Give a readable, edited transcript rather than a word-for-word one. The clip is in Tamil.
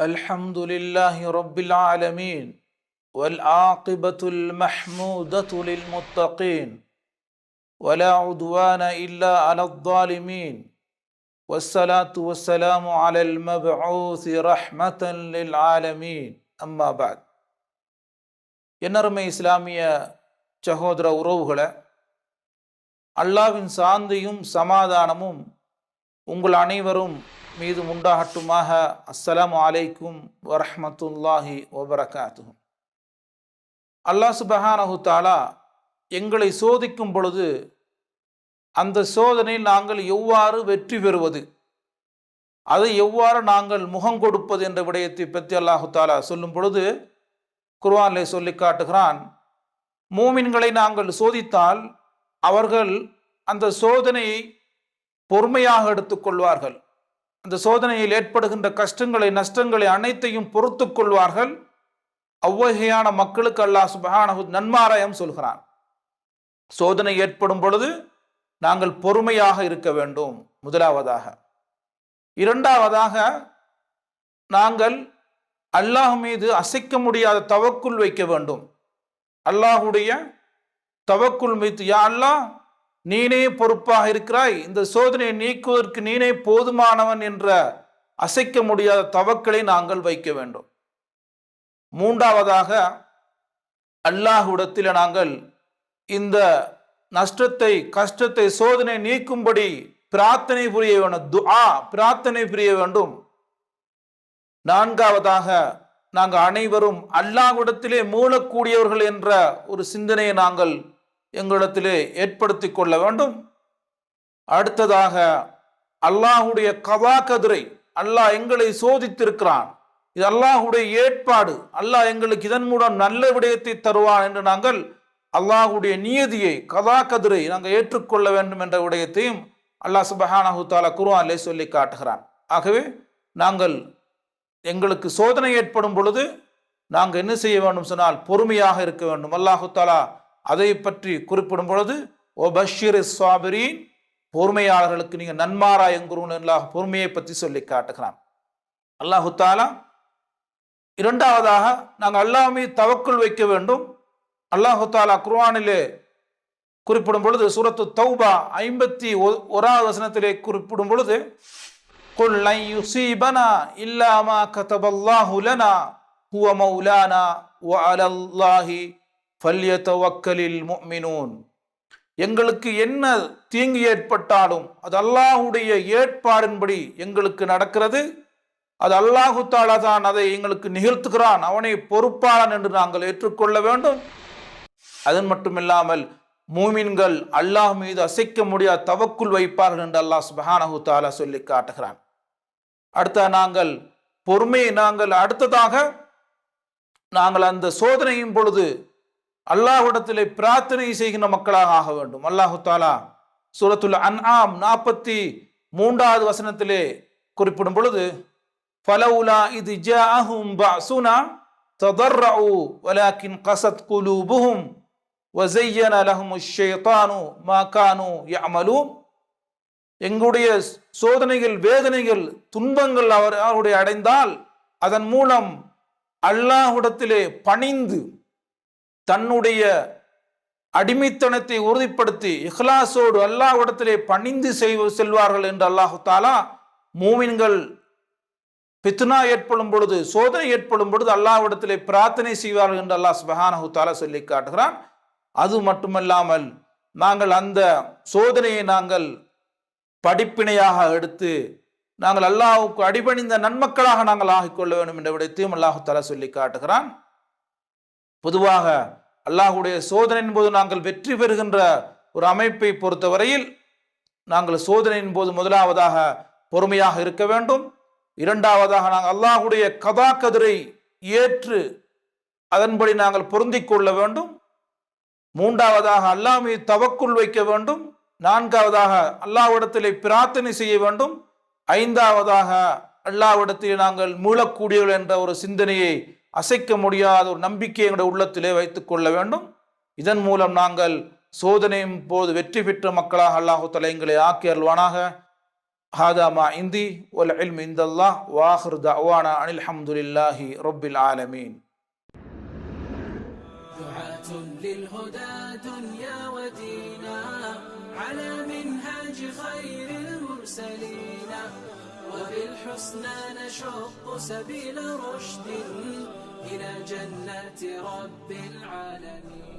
الحمد لله رب العالمين والعاقبة المحمودة للمتقين ولا عدوان إلا على الظالمين والصلاة والسلام على المبعوث رحمة للعالمين أما بعد என்னருமை இஸ்லாமிய சகோதர உறவுகளே, அல்லாஹ்வின் சாந்தியும் சமாதானமும் உங்கள் அனைவரும் மீது உண்டாகட்டுமாக. அஸ்ஸலாமு அலைக்கும் வரஹ்மத்துல்லாஹி வபரகாத்துஹு. அல்லாஹ் சுப்ஹானஹு தஆலா எங்களை சோதிக்கும் பொழுது அந்த சோதனையில் நாங்கள் எவ்வாறு வெற்றி பெறுவது, அதை எவ்வாறு நாங்கள் முகம் கொடுப்பது என்ற விடயத்தை பற்றி அல்லாஹு தஆலா சொல்லும் பொழுது குர்ஆனிலே சொல்லி காட்டுகிறான். மூமின்களை நாங்கள் சோதித்தால் அவர்கள் அந்த சோதனையை பொறுமையாக எடுத்துக்கொள்வார்கள். அந்த சோதனையில் ஏற்படுகின்ற கஷ்டங்களை நஷ்டங்களை அனைத்தையும் பொறுத்து கொள்வார்கள். அவ்வகையான மக்களுக்கு அல்லாஹ் சுப்ஹானஹு நன்மாராயம் சொல்கிறான். சோதனை ஏற்படும் பொழுது நாங்கள் பொறுமையாக இருக்க வேண்டும் முதலாவதாக. இரண்டாவதாக, நாங்கள் அல்லாஹ் மீது அசைக்க முடியாத தவக்குல் வைக்க வேண்டும். அல்லாஹுடைய தவக்குல் வைத்து, யா அல்லாஹ், நீனே பொறுப்பாக இருக்கிறாய், இந்த சோதனையை நீக்குவதற்கு நீனே போதுமானவன் என்ற அசைக்க முடியாத தவக்களை நாங்கள் வைக்க வேண்டும். மூன்றாவதாக, அல்லாஹ்விடத்தில் நாங்கள் இந்த நஷ்டத்தை கஷ்டத்தை சோதனை நீக்கும்படி பிரார்த்தனை புரிய வேண்டும், துஆ பிரார்த்தனை புரிய வேண்டும். நான்காவதாக, நாங்கள் அனைவரும் அல்லாஹ்விடத்திலே மூலக்கூடியவர்கள் என்ற ஒரு சிந்தனையை நாங்கள் எங்களிடத்திலே ஏற்படுத்தி கொள்ள வேண்டும். அடுத்ததாக, அல்லாஹுடைய கதா கதிரை, அல்லாஹ் எங்களை சோதித்திருக்கிறான், இது அல்லாஹுடைய ஏற்பாடு, அல்லாஹ் எங்களுக்கு இதன் மூலம் நல்ல விடயத்தை தருவான் என்று நாங்கள் அல்லாஹுடைய நியதியை கதா கதிரை நாங்கள் ஏற்றுக்கொள்ள வேண்டும் என்ற விடயத்தையும் அல்லாஹ் சுப்ஹானஹு தஆலா குர்ஆனிலே சொல்லி காட்டுகிறான். ஆகவே நாங்கள் எங்களுக்கு சோதனை ஏற்படும் பொழுது நாங்கள் என்ன செய்ய வேண்டும் சொன்னால் பொறுமையாக இருக்க வேண்டும். அல்லாஹு தஆலா அதை பற்றி குறிப்பிடும் பொழுது ஒபஷிரிஸ் ஸாபிரீன், பொறுமையாளர்களுக்கு நீங்கள் நன்மாராயங்குருன் அல்லாஹ் பொறுமையை பற்றி சொல்லி காட்டுகிறான். அல்லாஹு தஆலா இரண்டாவதாக, நாங்கள் அல்லாஹ் மீது தவக்குல் வைக்க வேண்டும். அல்லாஹு தஆலா குர்ஆனிலே குறிப்பிடும் பொழுது சூரத்து தௌபா 51வது வசனத்திலே குறிப்பிடும் பொழுது, குல் லன் யுஸீபனா இல்லா மா கதபல்லாஹு லனா ஹுவ மௌலானா வ அலல்லாஹி ஃபல்யதவக்கலில் முஃமினூன். எங்களுக்கு என்ன தீங்கு ஏற்பட்டாலும் அது அல்லாஹுடைய ஏற்பாடின்படி எங்களுக்கு நடக்கிறது, அது அல்லாஹு தஆலா தான் அதை எங்களுக்கு நிகழ்த்துகிறான், அவனை பொறுப்பாளன் என்று நாங்கள் ஏற்றுக்கொள்ள வேண்டும். அதன் மட்டுமில்லாமல் மூமின்கள் அல்லாஹ் மீது அசைக்க முடியாத தவக்குல் வைப்பார்கள் என்று அல்லாஹ் சுப்ஹானஹு தஆலா சொல்லி காட்டுகிறான். நாங்கள் பொறுமையை அடுத்ததாக நாங்கள் அந்த சோதனையின் பொழுது அல்லாஹ்விடத்திலே பிரார்த்தனை செய்கின்ற மக்களாக ஆக வேண்டும். அல்லாஹு தஆலா சூரத்துல் அன்ஆம் 43வது வசனத்திலே குறிப்பிடும் பொழுது, ஃபலௌலா இத் ஜாஅஹும் பஅசுனா ததர்ரஉ வலாக்கின் கஸத் குலூபுஹும் வஸய்யன லஹுமுஷ் ஷைத்தானு மா கானூ யஅமலூன். எங்களுடைய சோதனைகள் வேதனைகள் துன்பங்கள் அவருடைய அடைந்தால் அதன் மூலம் அல்லாஹ்விடத்திலே பணிந்து தன்னுடைய அடிமைத்தனத்தை உறுதிப்படுத்தி இஹ்லாஸோடு அல்லாஹ்விடத்திலே பணிந்து செல்வார்கள் என்று அல்லாஹு தஆலா மூமின்கள் ஃபித்னா ஏற்படும் பொழுது சோதனை ஏற்படும் பொழுது அல்லாஹ்விடத்திலே பிரார்த்தனை செய்வார்கள் என்று அல்லாஹ் சுப்ஹானஹு தஆலா சொல்லி காட்டுகிறான். அது மட்டுமல்லாமல் நாங்கள் அந்த சோதனையை நாங்கள் படிப்பினையாக எடுத்து நாங்கள் அல்லாஹ்வுக்கு அடிபணிந்த நன்மக்களாக நாங்கள் ஆகிக்கொள்ள வேண்டும் என்ற விடயத்தையும் அல்லாஹு தஆலா சொல்லி காட்டுகிறான். பொதுவாக அல்லாஹுடைய சோதனையின் போது நாங்கள் வெற்றி பெறுகின்ற ஒரு அமைப்பை பொறுத்தவரையில் நாங்கள் சோதனையின் போது முதலாவதாக பொறுமையாக இருக்க வேண்டும். இரண்டாவதாக நாங்கள் அல்லாஹுடைய கதா கதிரை ஏற்று அதன்படி நாங்கள் பொருந்திக் கொள்ள வேண்டும். மூன்றாவதாக அல்லாஹ் மீது தவக்குல் வைக்க வேண்டும். நான்காவதாக அல்லாஹ்விடத்திலே பிரார்த்தனை செய்ய வேண்டும். ஐந்தாவதாக அல்லாஹ்விடத்திலே நாங்கள் மீளக்கூடியவர்கள் என்ற ஒரு சிந்தனையை அசைக்க முடியாத ஒரு நம்பிக்கை எங்களுடைய உள்ளத்திலே வைத்துக் கொள்ள வேண்டும். இதன் மூலம் நாங்கள் சோதனையின் போது வெற்றி பெற்ற மக்களாக அல்லாஹு தஆலா எங்களை ஆக்கி அருள்வானாக. هذا ما عندي والعلم عند الله وآخر دعوانا أن الحمد لله رب العالمين. دعاة للهدى دنيا ودينا على منهاج خير المرسلين، وبالحسنى نشق سبيل رشد إلى جنات رب العالمين.